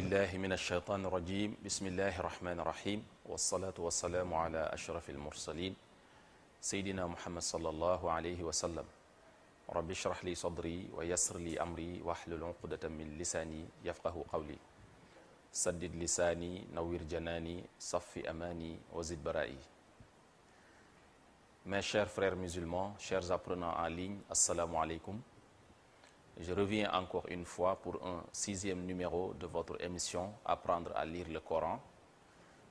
بالله من الشيطان الرجيم بسم الله الرحمن الرحيم والصلاة والسلام على أشرف المرسلين سيدنا محمد صلى الله عليه وسلم رب اشرح لي صدري ويسر لي أمري واحلل عقدة من لساني يفقه قولي سدد لساني نوّر جناني صف أماني وزد برائي. Mes chers frères musulmans, chers apprenants en ligne, assalamu alaikum. Je reviens encore une fois pour un 6e numéro de votre émission Apprendre à lire le Coran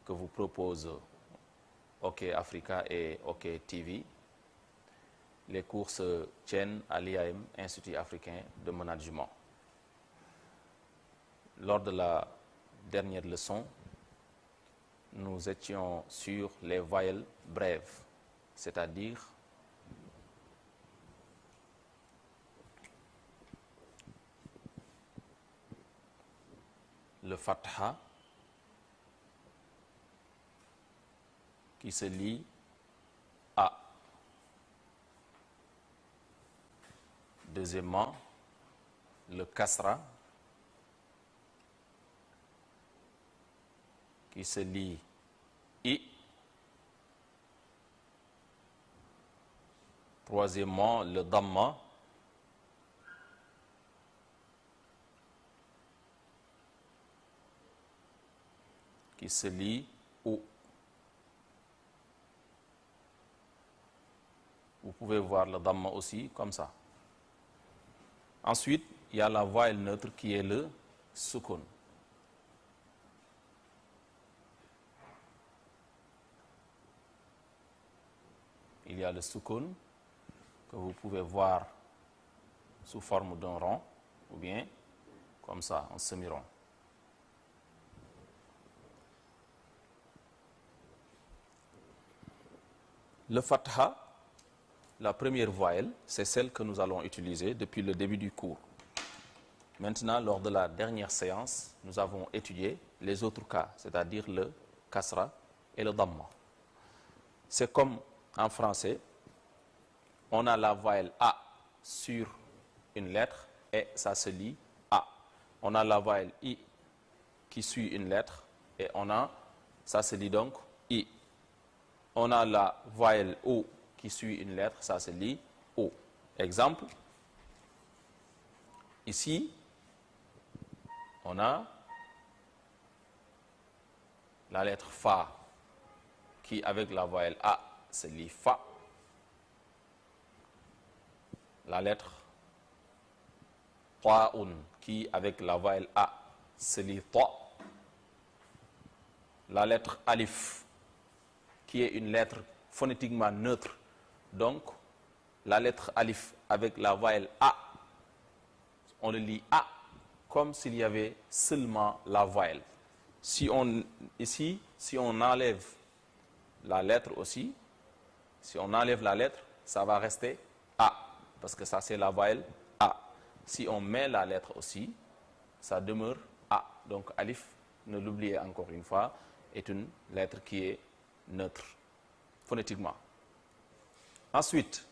que vous propose OK Africa et OK TV. Les cours se tiennent à l'IAM, Institut africain de management. Lors de la dernière leçon, nous étions sur les voyelles brèves, c'est-à-dire le fatha qui se lit A. Deuxièmement, le kasra qui se lit I. Troisièmement, le damma qui se lit O. Vous pouvez voir le damma aussi comme ça. Ensuite, il y a la voyelle neutre qui est le sukun. Il y a le sukun que vous pouvez voir sous forme d'un rond ou bien comme ça, en semi-rond. Le fatha, la première voyelle, c'est celle que nous allons utiliser depuis le début du cours. Maintenant, lors de la dernière séance, nous avons étudié les autres cas, c'est-à-dire le kasra et le damma. C'est comme en français, on a la voyelle A sur une lettre et ça se lit A. On a la voyelle I qui suit une lettre et ça se lit donc I. On a la voyelle O qui suit une lettre, ça se lit O. Exemple, ici, on a la lettre Fa qui, avec la voyelle A, se lit Fa. La lettre Ta'un qui, avec la voyelle A, se lit Ta. La lettre Alif qui est une lettre phonétiquement neutre. Donc, la lettre Alif avec la voyelle A, on le lit A comme s'il y avait seulement la voyelle. Ici, si on enlève la lettre aussi, si on enlève la lettre, ça va rester A, parce que ça c'est la voyelle A. Si on met la lettre aussi, ça demeure A. Donc Alif, ne l'oubliez encore une fois, est une lettre qui est neutre, phonétiquement. Ensuite,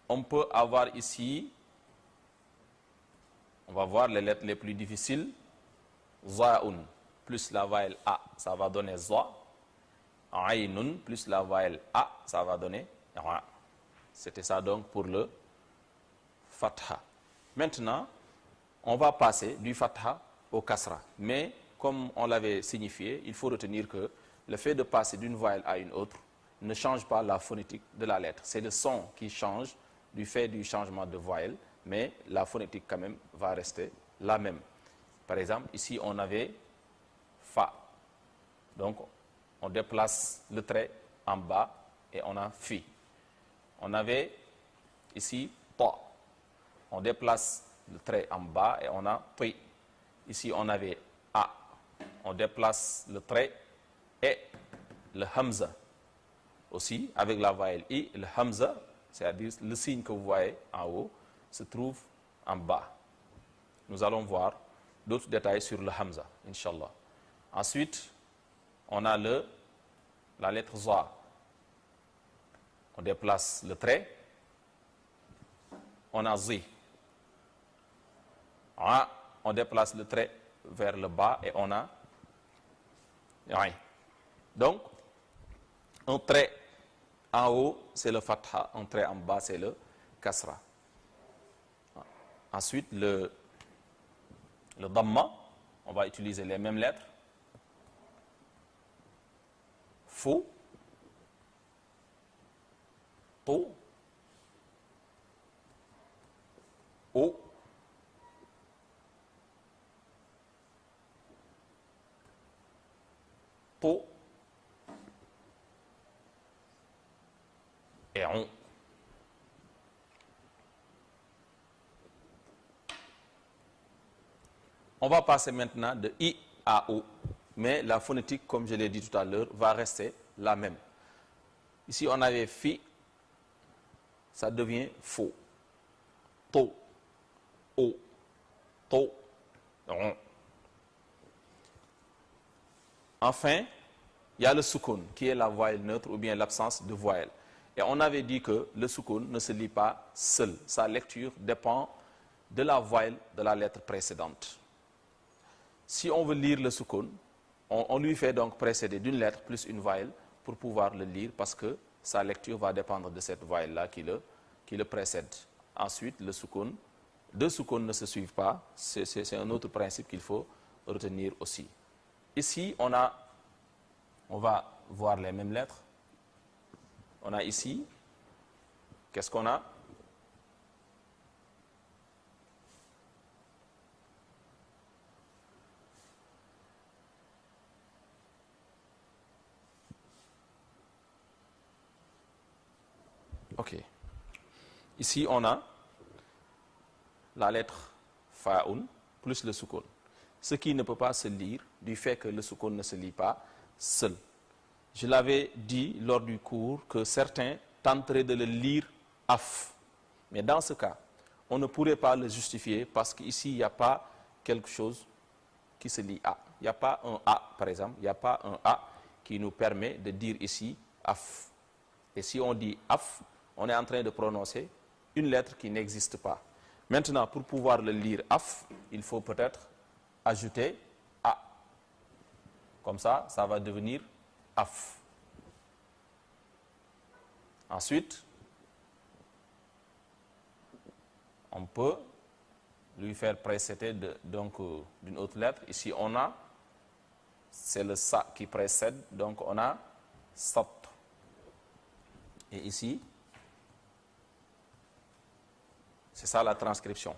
on peut avoir ici, on va voir les lettres les plus difficiles, Za'un plus la voyelle A, ça va donner Za. Aynun plus la voyelle A, ça va donner Ra. C'était ça donc pour le fatha. Maintenant, on va passer du fatha au kasra. Mais comme on l'avait signifié, il faut retenir que le fait de passer d'une voyelle à une autre ne change pas la phonétique de la lettre. C'est le son qui change du fait du changement de voyelle, mais la phonétique quand même va rester la même. Par exemple, ici on avait Fa. Donc, on déplace le trait en bas et on a Fi. On avait ici Ta. On déplace le trait en bas et on a Ti. Ici, on avait A. On déplace le trait et le Hamza. Aussi, avec la voyelle I, le Hamza, c'est-à-dire le signe que vous voyez en haut, se trouve en bas. Nous allons voir d'autres détails sur le Hamza, Inch'Allah. Ensuite, on a la lettre Za. On déplace le trait. On a Zi. A, on déplace le trait vers le bas et on a aïn. Donc, un trait en haut, c'est le fatha, un trait en bas, c'est le kasra. Ensuite, le damma, on va utiliser les mêmes lettres. Fou, to, o, to et on. On va passer maintenant de I à O. Mais la phonétique, comme je l'ai dit tout à l'heure, va rester la même. Ici, on avait fi, ça devient faux. To, o, to, on. Enfin, il y a le soukoun, qui est la voyelle neutre ou bien l'absence de voyelle. Et on avait dit que le soukoun ne se lit pas seul. Sa lecture dépend de la voyelle de la lettre précédente. Si on veut lire le soukoun, on lui fait donc précéder d'une lettre plus une voyelle pour pouvoir le lire parce que sa lecture va dépendre de cette voyelle-là qui le précède. Ensuite, le soukoun, deux soukouns ne se suivent pas. C'est un autre principe qu'il faut retenir aussi. Ici, on va voir les mêmes lettres. On a ici, qu'est-ce qu'on a? OK. Ici, on a la lettre fa'un plus le soukoun. Ce qui ne peut pas se lire du fait que le soukoun ne se lit pas seul. Je l'avais dit lors du cours que certains tenteraient de le lire af. Mais dans ce cas, on ne pourrait pas le justifier parce qu'ici, il n'y a pas quelque chose qui se lit a. Il n'y a pas un a, par exemple. Il n'y a pas un a qui nous permet de dire ici af. Et si on dit af, on est en train de prononcer une lettre qui n'existe pas. Maintenant, pour pouvoir le lire af, il faut peut-être ajouter a. Comme ça, ça va devenir af. Ensuite, on peut lui faire précéder d'une autre lettre. Ici, on a, c'est le sa qui précède, donc on a sat. Et ici, c'est ça la transcription.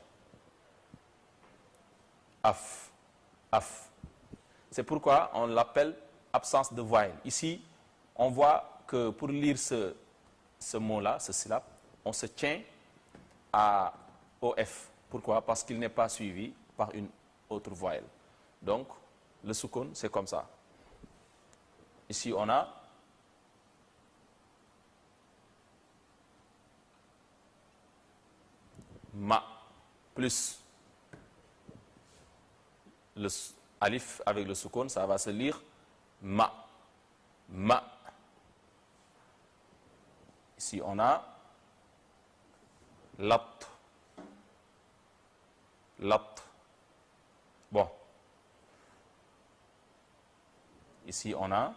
Af. Af. C'est pourquoi on l'appelle absence de voyelle. Ici, on voit que pour lire ce mot-là, ce syllabe, on se tient au F. Pourquoi? Parce qu'il n'est pas suivi par une autre voyelle. Donc, le soukoun, c'est comme ça. Ici, on a ma plus le alif avec le soukoun, ça va se lire ma. Ma. Ici, on a lat. Lat. Bon. Ici, on a.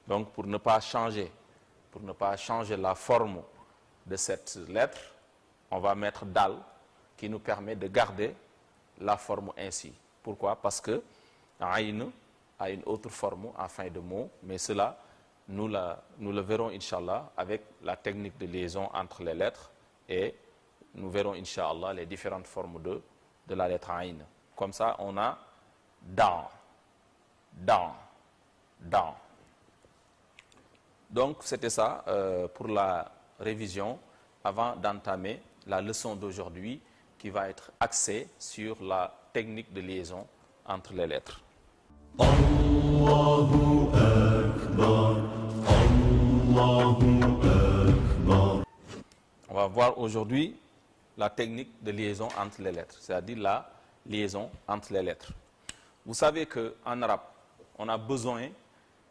Donc, pour ne pas changer la forme de cette lettre, on va mettre dal qui nous permet de garder la forme ainsi. Pourquoi? Parce que aïn a une autre forme en fin de mot, mais cela, nous le verrons, Inch'Allah, avec la technique de liaison entre les lettres et nous verrons, Inch'Allah, les différentes formes de la lettre aïn. Comme ça, on a dans, dans, dans. Donc, c'était ça pour la révision avant d'entamer la leçon d'aujourd'hui qui va être axée sur la technique de liaison entre les lettres. Allahu Akbar, Allahu Akbar. On va voir aujourd'hui la technique de liaison entre les lettres, c'est-à-dire la liaison entre les lettres. Vous savez qu'en arabe, on a besoin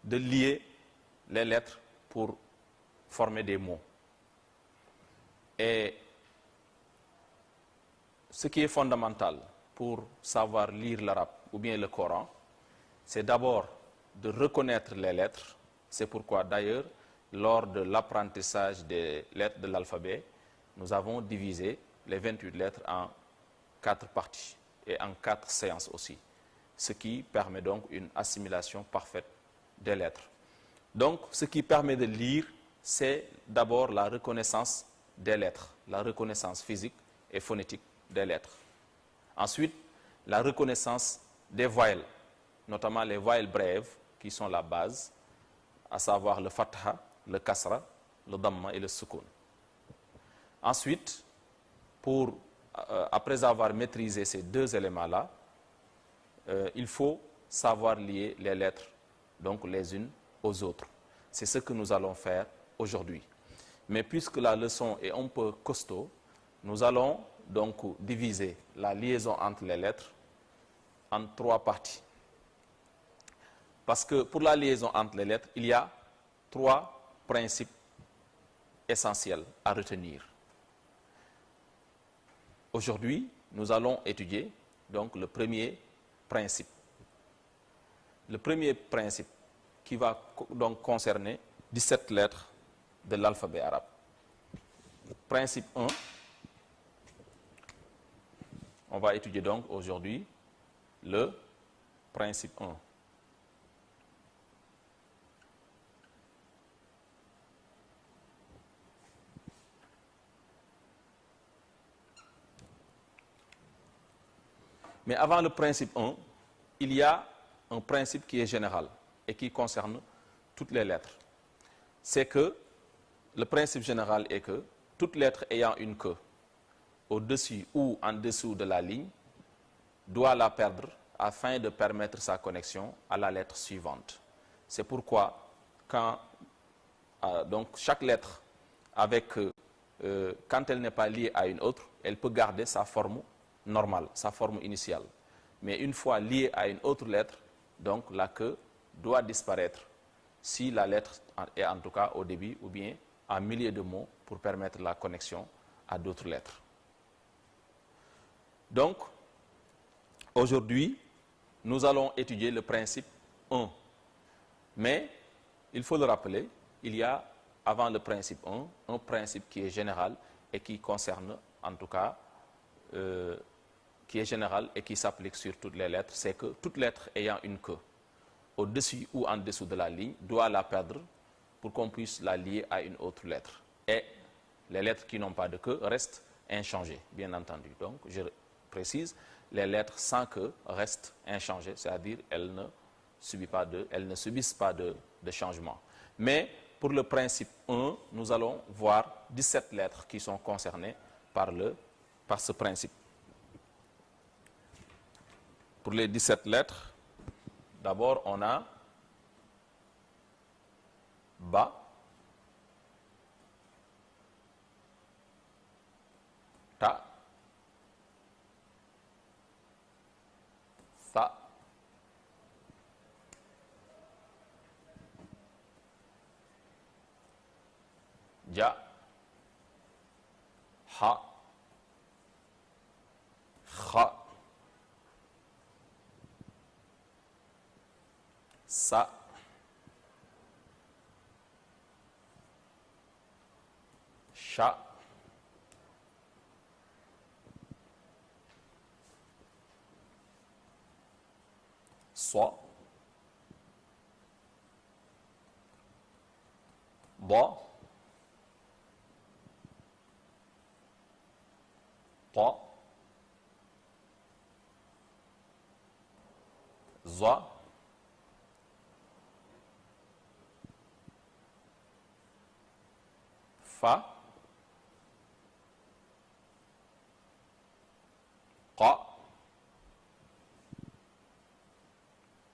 de lier les lettres pour former des mots. Et ce qui est fondamental pour savoir lire l'arabe ou bien le Coran, c'est d'abord de reconnaître les lettres. C'est pourquoi d'ailleurs, lors de l'apprentissage des lettres de l'alphabet, nous avons divisé les 28 lettres en 4 parties et en 4 séances aussi, ce qui permet donc une assimilation parfaite des lettres. Donc, ce qui permet de lire, c'est d'abord la reconnaissance des lettres, la reconnaissance physique et phonétique des lettres. Ensuite, la reconnaissance des voyelles, notamment les voyelles brèves, qui sont la base, à savoir le fatha, le kasra, le damma et le sukun. Ensuite, après avoir maîtrisé ces 2 éléments-là, il faut savoir lier les lettres, donc les unes aux autres. C'est ce que nous allons faire aujourd'hui. Mais puisque la leçon est un peu costaud, nous allons donc diviser la liaison entre les lettres en 3 parties. Parce que pour la liaison entre les lettres, il y a 3 principes essentiels à retenir. Aujourd'hui, nous allons étudier donc le premier principe. Le premier principe qui va donc concerner 17 lettres de l'alphabet arabe. Principe 1, on va étudier donc aujourd'hui le principe 1. Mais avant le principe 1, il y a un principe qui est général et qui concerne toutes les lettres. C'est que le principe général est que toute lettre ayant une queue au-dessus ou en dessous de la ligne doit la perdre afin de permettre sa connexion à la lettre suivante. C'est pourquoi donc chaque lettre, quand elle n'est pas liée à une autre, elle peut garder sa forme normale, sa forme initiale. Mais une fois liée à une autre lettre, donc la queue doit disparaître si la lettre est en tout cas au début ou bien en milieu de mots pour permettre la connexion à d'autres lettres. Donc, aujourd'hui, nous allons étudier le principe 1. Mais, il faut le rappeler, il y a, avant le principe 1, un principe qui est général et qui concerne, en tout cas, qui est général et qui s'applique sur toutes les lettres, c'est que toute lettre ayant une queue au-dessus ou en dessous de la ligne doit la perdre pour qu'on puisse la lier à une autre lettre. Et les lettres qui n'ont pas de queue restent inchangées, bien entendu. Donc, je précise, les lettres sans queue restent inchangées, c'est-à-dire elles ne subissent pas de changement. Mais pour le principe 1, nous allons voir 17 lettres qui sont concernées par ce principe. Pour les 17 lettres, d'abord on a Ba, Ta, Sa, Ja, Ha, Kha, Sa, Sha, Sa, Da, Ta, Za, Fa, Qa,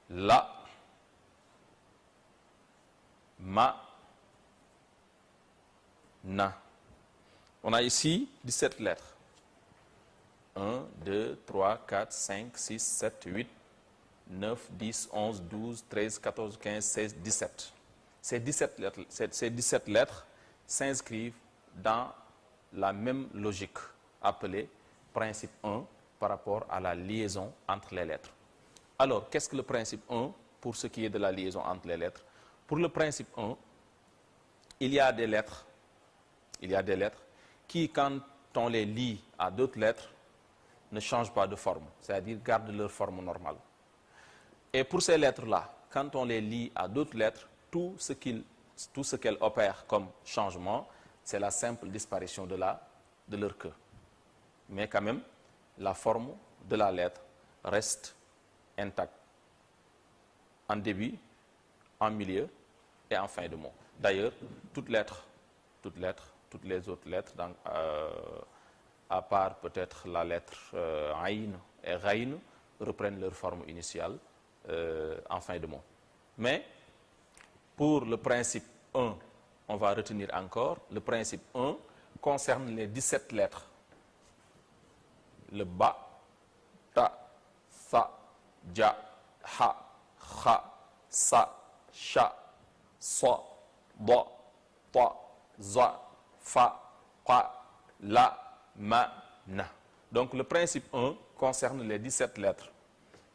La, Ma, Na. On a ici 17 lettres. 1, 2, 3, 4, 5, 6, 7, 8, 9, 10, 11, 12, 13, 14, 15, 16, 17. Ces 17 lettres s'inscrivent dans la même logique appelée principe 1, par rapport à la liaison entre les lettres. Alors, qu'est-ce que le principe 1 pour ce qui est de la liaison entre les lettres? Pour le principe 1, il y a des lettres qui, quand on les lie à d'autres lettres, ne changent pas de forme, c'est-à-dire gardent leur forme normale. Et pour ces lettres-là, quand on les lie à d'autres lettres, tout ce qu'elles opèrent comme changement, c'est la simple disparition de leur queue. Mais quand même, la forme de la lettre reste intacte, en début, en milieu et en fin de mot. D'ailleurs, toutes les autres lettres, donc, à part peut-être la lettre Aïn et Ghaïn, reprennent leur forme initiale en fin de mot. Mais pour le principe 1, on va retenir encore, le principe 1 concerne les 17 lettres. Le Ba, Ta, Sa, Ja, Ha, Kha, Sa, Sha, Sa, Da, Ta, Za, Fa, Qa, La, Ma, Na. Donc le principe 1 concerne les 17 lettres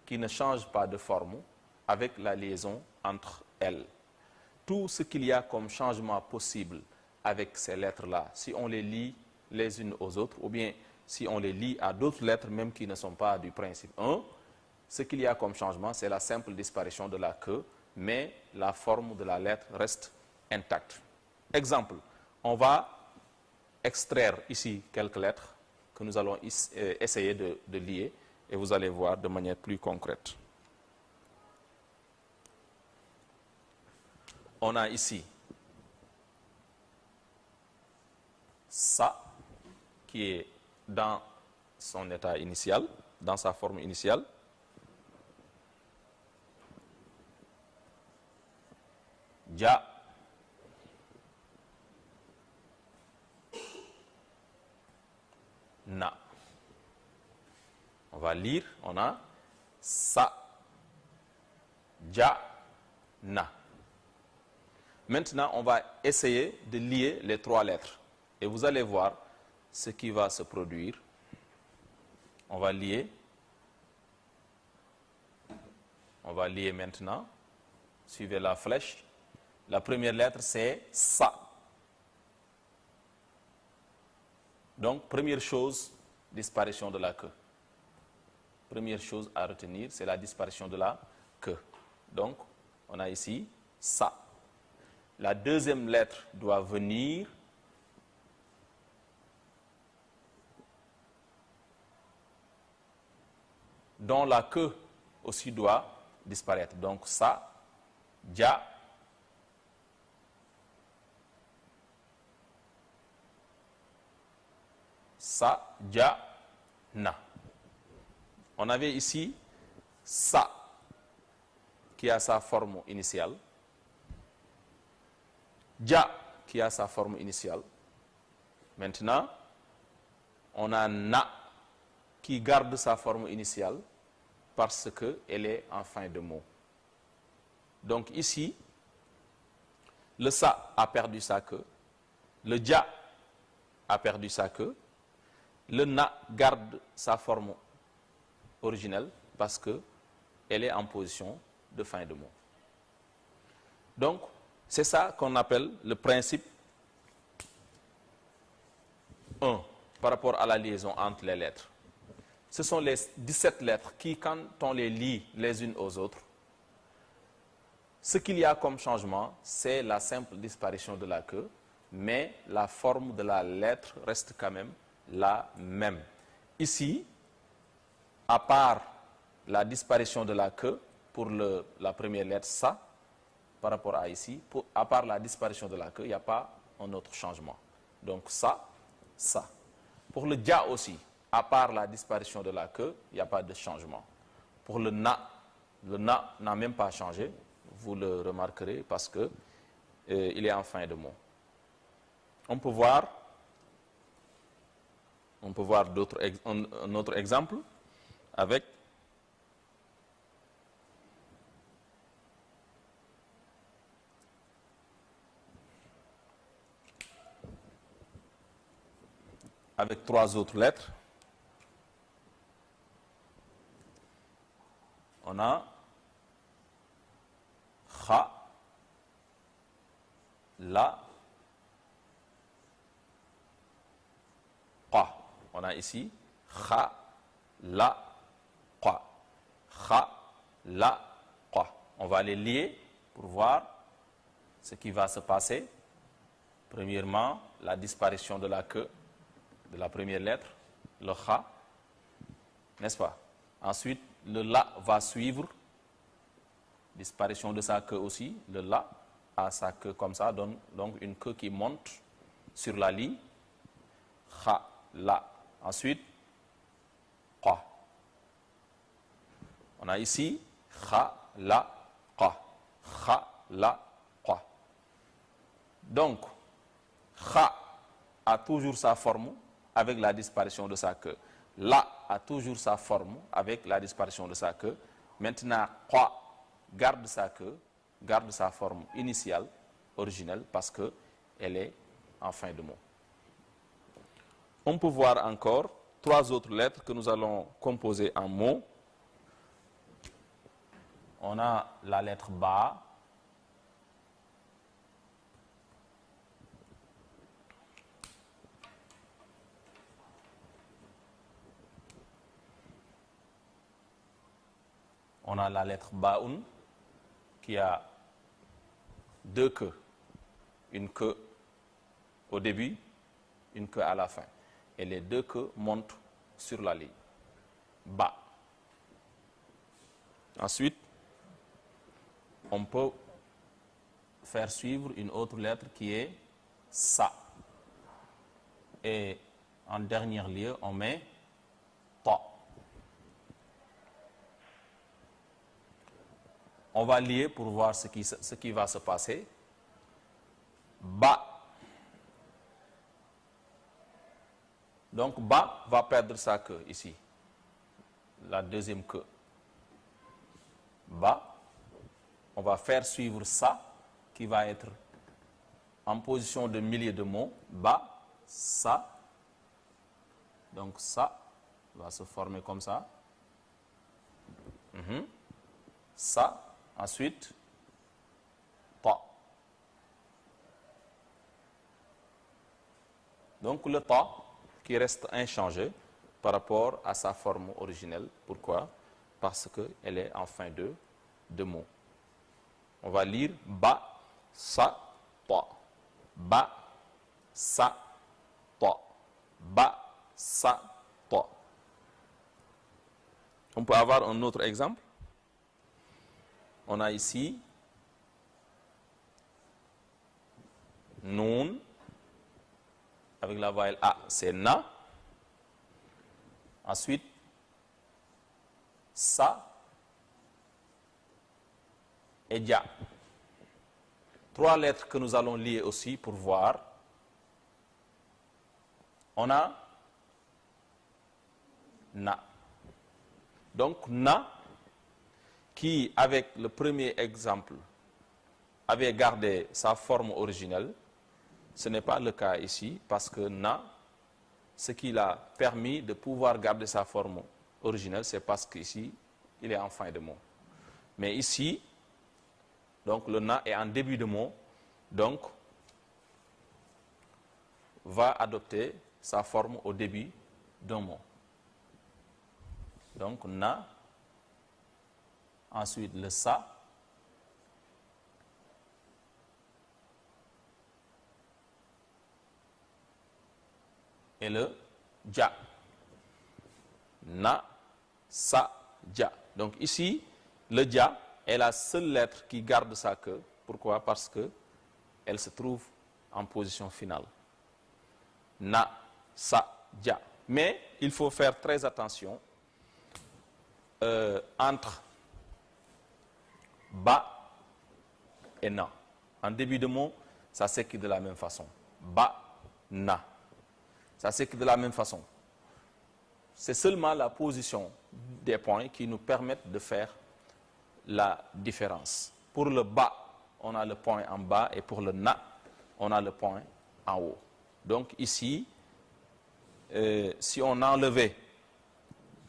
qui ne changent pas de forme avec la liaison entre elles. Tout ce qu'il y a comme changement possible avec ces lettres-là, si on les lie les unes aux autres, ou bien si on les lie à d'autres lettres, même qui ne sont pas du principe 1, ce qu'il y a comme changement, c'est la simple disparition de la queue, mais la forme de la lettre reste intacte. Exemple, on va extraire ici quelques lettres que nous allons essayer de lier, et vous allez voir de manière plus concrète. On a ici Sa, qui est dans son état initial, dans sa forme initiale. Ja. Na. On va lire, on a Sa, Ja, Na. Maintenant, on va essayer de lier les trois lettres. Et vous allez voir ce qui va se produire. On va lier. On va lier maintenant. Suivez la flèche. La première lettre, c'est Sa. Donc, première chose, disparition de la queue. Première chose à retenir, c'est la disparition de la queue. Donc, on a ici Sa. La deuxième lettre doit venir dont la queue aussi doit disparaître. Donc, Sa, Ja, Sa, Ja, Na. On avait ici Sa, qui a sa forme initiale. Ja, qui a sa forme initiale. Maintenant, on a Na, qui garde sa forme initiale parce qu'elle est en fin de mot. Donc ici, le Sa a perdu sa queue, le Ja a perdu sa queue, le Na garde sa forme originelle parce qu'elle est en position de fin de mot. Donc, c'est ça qu'on appelle le principe 1 par rapport à la liaison entre les lettres. Ce sont les 17 lettres qui, quand on les lie les unes aux autres, ce qu'il y a comme changement, c'est la simple disparition de la queue, mais la forme de la lettre reste quand même la même. Ici, à part la disparition de la queue pour la première lettre Sa, par rapport à ici, à part la disparition de la queue, il n'y a pas un autre changement. Donc Sa, Sa. Pour le Ja aussi, à part la disparition de la queue, il n'y a pas de changement. Pour le Na n'a même pas changé, vous le remarquerez parce que il est en fin de mot. On peut voir un autre exemple avec trois autres lettres. on a kha, la, qa. On a ici kha, la, qa. Kha, la, qa. On va les lier pour voir ce qui va se passer. Premièrement, la disparition de la queue, de la première lettre, le kha, n'est-ce pas? Ensuite, le la va suivre, disparition de sa queue aussi, le la a sa queue comme ça, donne donc une queue qui monte sur la ligne, kha, la. Ensuite, qa. On a ici kha, la, qa. Kha, la, qa. Donc, kha a toujours sa forme avec la disparition de sa queue. La a toujours sa forme avec la disparition de sa queue. Maintenant, qa garde sa queue, garde sa forme initiale, originelle, parce qu'elle est en fin de mot. On peut voir encore 3 autres lettres que nous allons composer en mots. On a la lettre ba. On a la lettre baoun qui a 2 queues. Une queue au début, une queue à la fin. Et les 2 queues montent sur la ligne. Ba. Ensuite, on peut faire suivre une autre lettre qui est sa. Et en dernier lieu, on met ta. On va lier pour voir ce qui va se passer. Ba. Donc, ba va perdre sa queue ici. La deuxième queue. Ba. On va faire suivre ça, qui va être en position de milieu de mots. Ba, sa. Donc, ça va se former comme ça. Ça. Ensuite, ta. Donc, le ta qui reste inchangé par rapport à sa forme originelle. Pourquoi? Parce qu'elle est en fin de mot. On va lire ba, sa, ta. Ba, sa, ta. Ba, sa, ta. On peut avoir un autre exemple. On a ici noun, avec la voyelle A, c'est na. Ensuite, sa et dia. 3 lettres que nous allons lier aussi pour voir. On a na. Donc, na, qui, avec le premier exemple, avait gardé sa forme originelle. Ce n'est pas le cas ici, parce que na, ce qui l'a permis de pouvoir garder sa forme originelle, c'est parce qu'ici, il est en fin de mot. Mais ici, donc le na est en début de mot, donc va adopter sa forme au début d'un mot. Donc na, ensuite le sa, et le ja. Na, sa, ja. Donc ici, le ja est la seule lettre qui garde sa queue. Pourquoi? Parce qu'elle se trouve en position finale. Na, sa, ja. Mais il faut faire très attention entre ba et na. En début de mot, ça s'écrit de la même façon. Ba, na. Ça s'écrit de la même façon. C'est seulement la position des points qui nous permettent de faire la différence. Pour le ba, on a le point en bas, et pour le na, on a le point en haut. Donc ici, si on enlevait,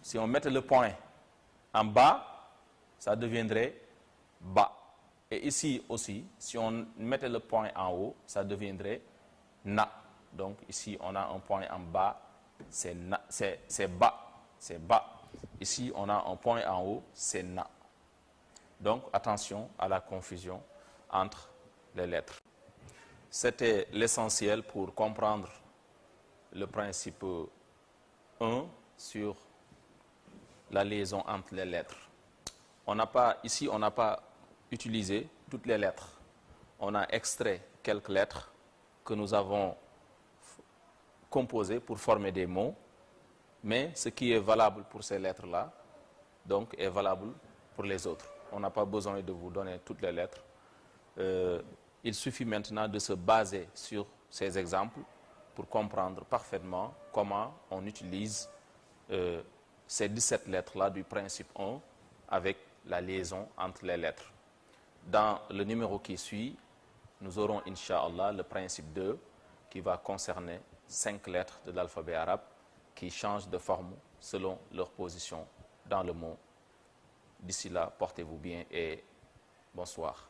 si on mettait le point en bas, ça deviendrait ba. Et ici aussi, si on mettait le point en haut, ça deviendrait na. Donc ici, on a un point en bas, c'est ba. C'est ba. Ici, on a un point en haut, c'est na. Donc, attention à la confusion entre les lettres. C'était l'essentiel pour comprendre le principe 1 sur la liaison entre les lettres. Ici, on n'a pas utilisé toutes les lettres. On a extrait quelques lettres que nous avons composées pour former des mots, mais ce qui est valable pour ces lettres-là, donc, est valable pour les autres. On n'a pas besoin de vous donner toutes les lettres. Il suffit maintenant de se baser sur ces exemples pour comprendre parfaitement comment on utilise ces 17 lettres-là du principe 1 avec la liaison entre les lettres. Dans le numéro qui suit, nous aurons, Inch'Allah, le principe 2 qui va concerner 5 lettres de l'alphabet arabe qui changent de forme selon leur position dans le mot. D'ici là, portez-vous bien et bonsoir.